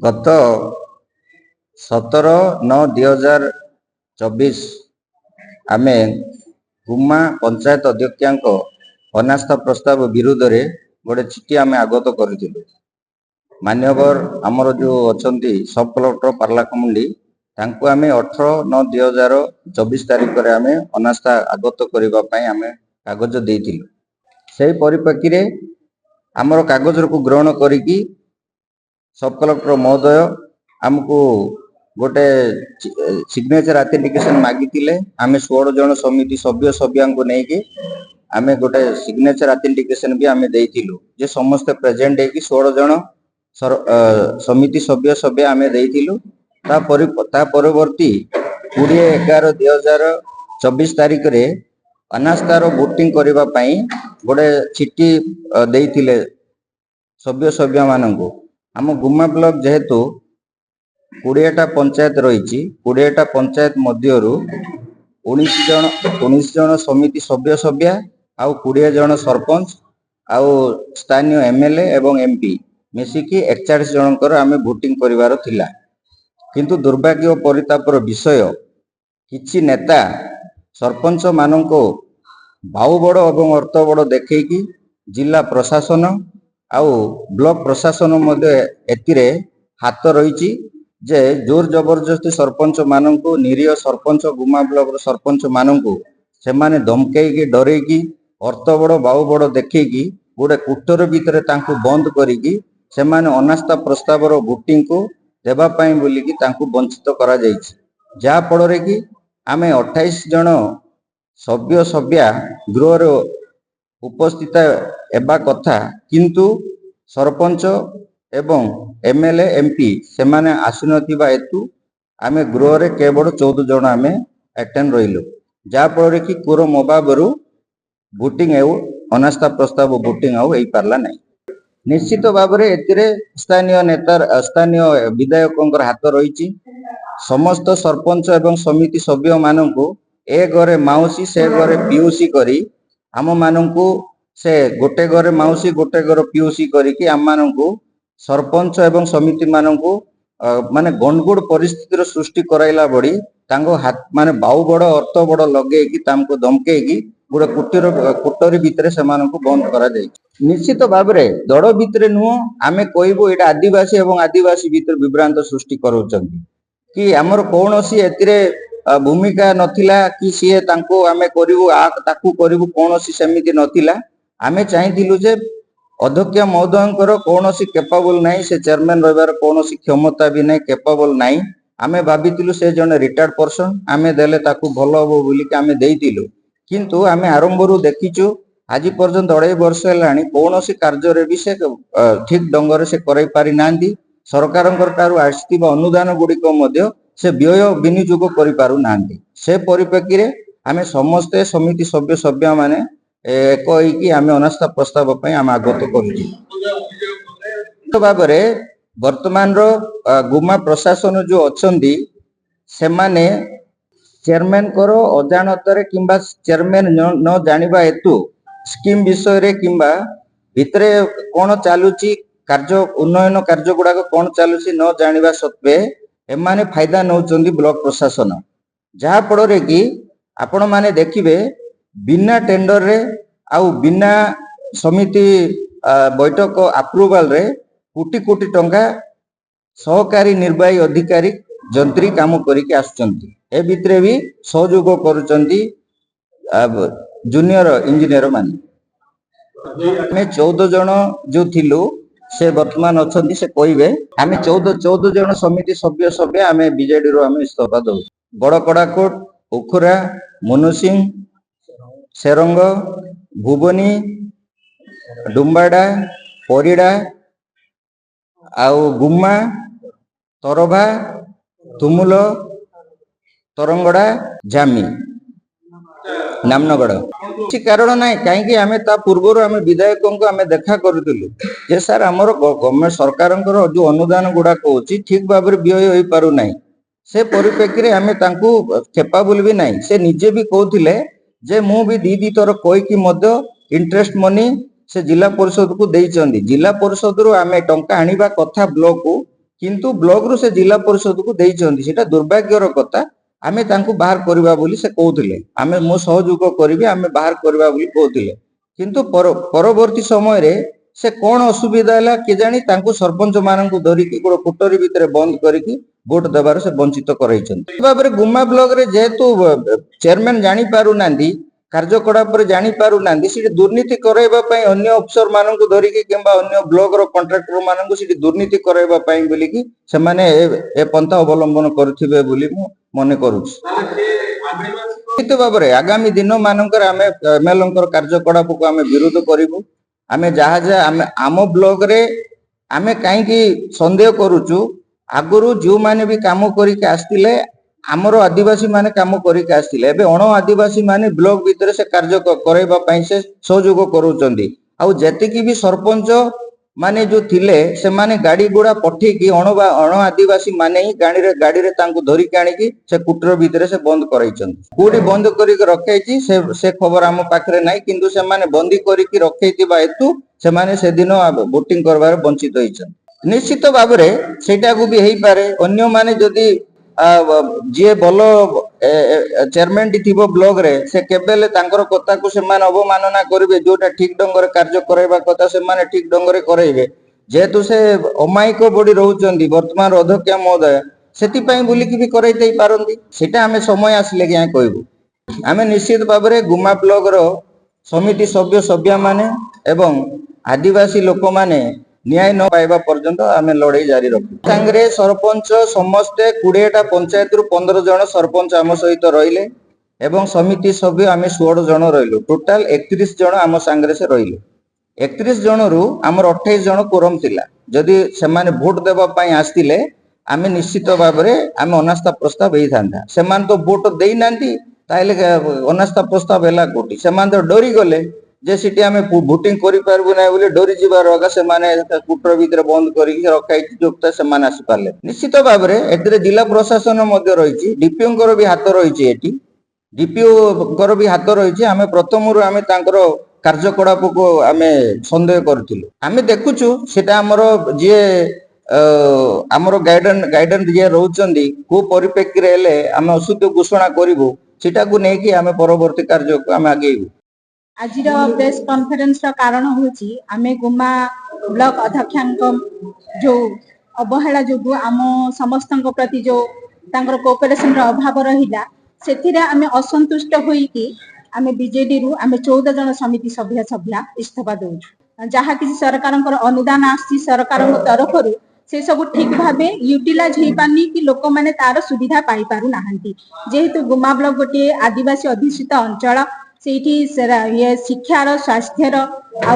गत 17/9/2024 आमे गुम्मा पंचायत अध्यक्षा अनास्था प्रस्ताव विरोध में गोटे चिठी आम आगत करूँ। मान्यवर आमर जो अच्छा सब कलेक्टर पार्लाखमुंडी आम 18/9/2024 तारीख में आम अनास्था आगत करने आम कागज देइथिलु। से परिप्रेक्षी रे आमर कागज को ग्रहण करिकी सब कलेक्टर महोदय आमको गोटे सिग्नेचर अथेंटिकेशन मागिथिले। आम 16 जन समिति सभ्य को लेकिन आम गोटे सिग्नेचर अथेंटिकेशन भी आम देइथिलु जे समस्त प्रेजेंट है कि 16 जन समिति सभ्य आम देइथिलु। ता परवर्ती 20/11/2024 तारीख रे अनास्थार वोटिंग करबा पई गोटे चिट्ठी देइथिले सभ्य माननको। आम गुम्मा ब्लॉक जेहेतु 20टा पंचायत रही 20टा पंचायत मध्यरु 19 जन समिति सभ्य आउ 20 जन सरपंच आउ स्थानीय एमएलए एवं एमपी मिसिकी 41 जनकर आम वोटिंग करिवार थिला। किंतु दुर्भाग्य परितापर विषय किछि नेता सरपंच माननको बाहु बड़ एवं अर्थ बड़ देखैकी जिला प्रशासन आउ ब्लॉक प्रशासन मध्य एतिरे हाथ रही जे जोर जबरदस्ती सरपंच माननको निरीह सरपंच गुम्मा ब्लॉक सरपंच माननको से माने धमकेकी डरेकी अर्थ बड़ बाहु बड़ देखैकी गोटे कुटर भितर तांको बंद करिकी से माने अनास्था प्रस्ताव वोटिंग को देवा पाई बोलिकी तांको वंचित करा जायछि। जा फଳରେ कि आमे 28 जन सभ्या गृह उपस्थित एबा कथा किंतु सरपंच एवं एमएलए एमपी से माने आसुनथिबा हेतु आमे गृह रे केवल 14 जन आमे अटेंड रहिलु। जा फଳରେ कि कोरम अभावरु वोटिंग एउ अनास्था प्रस्ताव वोटिंग आउ एई पारला नै। निश्चित भाव में एतिरे स्थानीय नेता स्थानीय विधायकों हाथ रही समस्त सरपंच एवं समिति सभ्य माननको ए घरे माउसी से घरे पीयूसी करी आम माननको से गोटे घरे माउसी गोटे घर पीयूसी करिकी आम माननको सरपंच एवं समिति माननको माने गणगोड़ परिस्थितिर सृष्टि कराइला बड़ी तांको हाथ माने बाहु बड़ अर्थ बड़ लगेकी तांको धमकेकी गोटे कुटरी भितर से बंद करा जाय। निश्चित भाव में दड़ भितर नुह आमे कहबो एटा आदिवासी एवं आदिवासी भितर विभ्रांत सृष्टि करूचंती कि आमर कौनसी एतिरे भूमिका नथिला कि सीए तांको आमे करिवो आ ताकू करिवो कौनसी सेमिति नथिला। आमे चाहिथिलु जे अध्यक्ष महोदयंकर कौनसी कैपेबल नाही से चेयरमैन रहिबार कौनसी क्षमता भी नाही कैपेबल नाही। आमे भाबितिलु से जने रिटायर्ड पर्सन आमे देले ताकू भलो हो बोली कि आमे देइतिलु किंतु आमे आरंभरु देखिचु आज पर्यंत 2.5 वर्ष हेलानी कौनसी कार्य भी से ठीक ढंग से कराई पारि नांदी। सरकारंकर तारु आस्थिबा अनुदान गुड़िक मध्य से व्यय विनियोग करि पारु नांदी। से परिप्रेक्षी रे आमे समस्त समिति सभ्य माने एक होइकी आमे अनास्था प्रस्ताव पई आम आगत करूची। तो भाव में वर्तमान रो गुम्मा प्रशासन जो अछंदी से माने चेयरमैन करो अजाणतरे किंबा चेयरमैन न जानिबा हेतु स्कीम विषय रे किंबा भितरे कौन चलुची कार्य उन्नयन कार्य गुड़ाक कौन चलुची न जानिबा सत्वे एमाने फायदा नौचंदी ब्लॉक प्रशासन। जहा फଳରେ कि आपण माने देखिबे बिना टेंडर रे आउ बिना समिति बैठक अप्रूवल रे कोटी कोटी टंका सहकारी निर्वाही अधिकारी जंत्री काम करिके आसुचंती। ए भितरे भी सहयोग करूचंती जूनियर इंजीनियर माने। आमे 14 जन जो थिलु से वर्तमान अछंती से कहबे आमे 14 जन समिति सभ्य आमे बीजेडी रो आमे इस्तीफा दउ। बड़कड़ाकोट उखुरा मुनुसिंह सेरंग भुवनी डुम्बाडा परिडा आउ गुम्मा तरभा तुमुल तरंगड़ा जामी नामनगढ़ किसी कारण ना कहीं आम पूर्वर आम विधायकों को आम देखा करूँ जे सार आमर गवर्नमेंट सरकार जो अनुदान गुड़ाक होची ठीक भाव में व्यय हो पारु नाही। से परिप्रेक्षी रे आम कैपेबल भी नाही। से निजे भी कहते जे मु भी दी थर कहीकि इंटरेस्ट मनी से जिला परिषद को देइचंदी। जिला परिषद रु आम टंका आनिबा कथा ब्लॉक को किंतु ब्लॉक रु से जिला परिषद को देइचंती सेटा दुर्भाग्यर कथा आमे तांको बाहर करबा बोली से कहउथिले आमे मो सहयोग करबी आमे बाहर करबा बोली कहउथिले किंतु परवर्ती समय रे से कौन असुविधा है कि जानी तांको सरपंच माननकु धरि कि कोटरी भितर बंद करिकि भोट देबार से वंचित करैछंती बाबरे गुम्मा ब्लॉक रे जेतु चेयरमैन जानि पारु नांदी कार्यकलाप पर जानि पारु नांदी सिटी दुर्नीति कराइबा पई अन्य अफसर माननकु धरि कि किंबा अन्य ब्लॉक रो कॉन्ट्रैक्टर माननकु सिटी दुर्नीति कराइबा पई बोली कि से माने ए पंथा अवलंबन करथिबे बोली मु मने करूछि निश्चित बाबरे आगामी दिन मानकर आमे एमएलएंकर कार्यकलाप को आमे विरोध करिवु आमे जहा जहा आमे आम ब्लॉक रे आमे काई कि संदेह करूछु आगुरु जो माने भी काम करिके आस्तिले आमर आदिवासी माने काम करिके आस्तिले एबे अण आदिवासी माने ब्लॉक भीतर से कार्य कराइबा पई से सहयोग करूचंदी आ जेतिकी भी सरपंच माने जो थिले से माने गाड़ी गुड़ा पठी कि अण आदिवासी माने ही गाड़ी रे तांको धरि के आनी कि से कुटर भीतर से बंद कराइचंदी कोडी बंद करि के रखैची से खबर हम पाखरे नाही किंतु से माने बंदी करि के रखैतिबा हेतु से माने से दिन वोटिंग करबार वंचित होइछन निश्चित भाबरे सेटा को भी हेई पारे अन्य माने जदी जे बल चेयरमैन टी थिबो ब्लॉक रे से केबेले तांकर कथा को से मान अवमानना करिवे जोटा ठीक ढंग रे कार्य कराइबा कथा से माने ठीक ढंग रे कराइबे जेतु से अमायिक बडी रहउचंदी वर्तमान अध्यक्ष महोदय सेति पई बोली कि भी कराइ देई पारंदी सेटा हमें समय आसले कि कहबो हमें निश्चित भाबरे गुम्मा ब्लॉक रो समिति सभ्य सभ्या माने एवं आदिवासी लोक माने न्याय न पाइबा पर्यंत आमे लड़ाई जारी रखु संगरे सरपंच समस्ते 20टा पंचायत रु 15 जन सरपंच आम सहित रहिले एवं समिति सभ्य आमे 16 जन रहिलु टोटल 31 जन आम संगरे से रहिले 31 जन रु हमर 28 जन कोरम थिला जदि से माने वोट देबा पई आस्तिले आमे निश्चित भाबरे आमे अनास्था प्रस्ताव हेई थांदा से मान तो वोट देई नांती ताइले अनास्था प्रस्ताव हेला कोटी से मान तो डरी गले जे सिटी आमे वोटिंग करि पारबु नै बोले डरी जिबार अगा से माने कुटर भीतर बंद करि रखाई जोक्ता से माने आसी पारले निश्चित भाबरे एतरे जिला प्रशासन मध्ये रहिछि डीपीओ कर भी हाथ रहिछि एटी डीपीओ कर भी हाथ रहिछि आमे प्रथमरु आमे तांकर कार्यकलाप को आमे संदेह करथिलु आमे देखुछु सेटा हमरो जे हमरो गाइडेंस जे रहउचंदी को परिप्रेक्षी रे हेले आमे असुद्ध घोषणा करिवु सेटा को नै कि आमे परवर्ती कार्य को आमे आगेइबु आज प्रेस कॉन्फ्रेंस कारण हूँ आमे गुम्मा ब्लॉक अध्यक्ष जो अवहेला जो आम समस्त प्रति जो कोऑपरेशन अभाव रहा से आमे असंतुष्ट होइकी आमे बीजेडी रु आमे 14 जन समिति सभ्या इस्तीफा दउछु जहा कि सरकार अनुदान आसी सरकार तरफ से सब ठीक भाव यूटिलाइज हो पानी कि लोक मैंने तार सुविधा पाई पारु नाहंती जेहेतु गुम्मा ब्लॉक गोटे आदिवासी अधीक्षित अंचल ये शिक्षार स्वास्थ्यर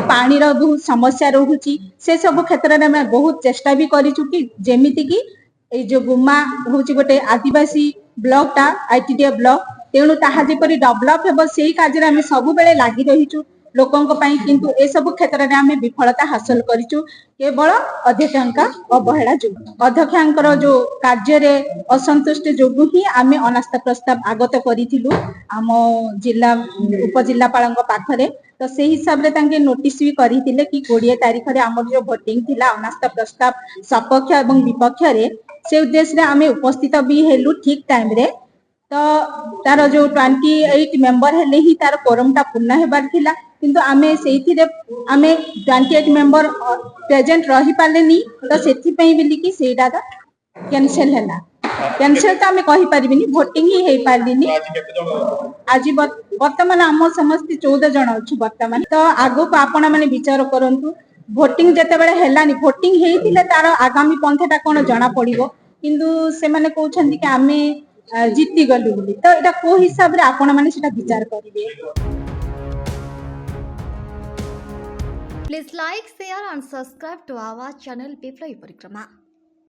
पानीर बहुत समस्या रोची से सब क्षेत्र में बहुत चेष्टा भी करूँ कि जेमिति कि जो गुम्मा हूँ गोटे आदिवासी ब्लॉक टा आईटीडीए ब्लॉक तेणु ताहा जेपरि डेवलप हेबो सेही कार्य आमे सब बेले लागि रहिचु लोकंक पई किंतु ए सब क्षेत्र में आमे विफलता हासिल करिचु केवल अध्यक्षांका अवहेला जो अध्यक्षांकर जो कार्य रे असंतुष्ट जोगु ही आमे अनास्था प्रस्ताव आगत करिथिलु आम जिला उपजिल्लापालक पाखरे तो से हिसाब रे तांके नोटिस भी करिथिले कि 20 तारिख रे हमर जो वोटिंग थिला अनास्था प्रस्ताव सपक्ष एवं विपक्ष रे से उद्देश्य रे आमे उपस्थित भी हेलु ठीक टाइम रे तो तार जो 28 मेंबर हेले ही तार कोरम टा पूर्ण हेबार थिला किंतु आमे सेथि रे आमे 28 मेंबर प्रेजेंट रही पालेनी तो सेथि पई बिली कि सेडा दा कैंसिल हैला कैंसिल तो आमे कहि परिबिनी वोटिंग ही हे पालिनी आज वर्तमान हम समस्त 14 जन अछि वर्तमान तो आगो को आपण माने विचार करंतु वोटिंग जते बेले हेलानी वोटिंग हेइतिले तार आगामी पंथाटा कोन जणा पड़िबो किंतु से माने कहउछन्ती कि आमे जीती गलु बोली तो एटा को हिसाब रे आपण माने सेटा विचार करिवे Please like, share and subscribe to our channel Biplay Parikrama.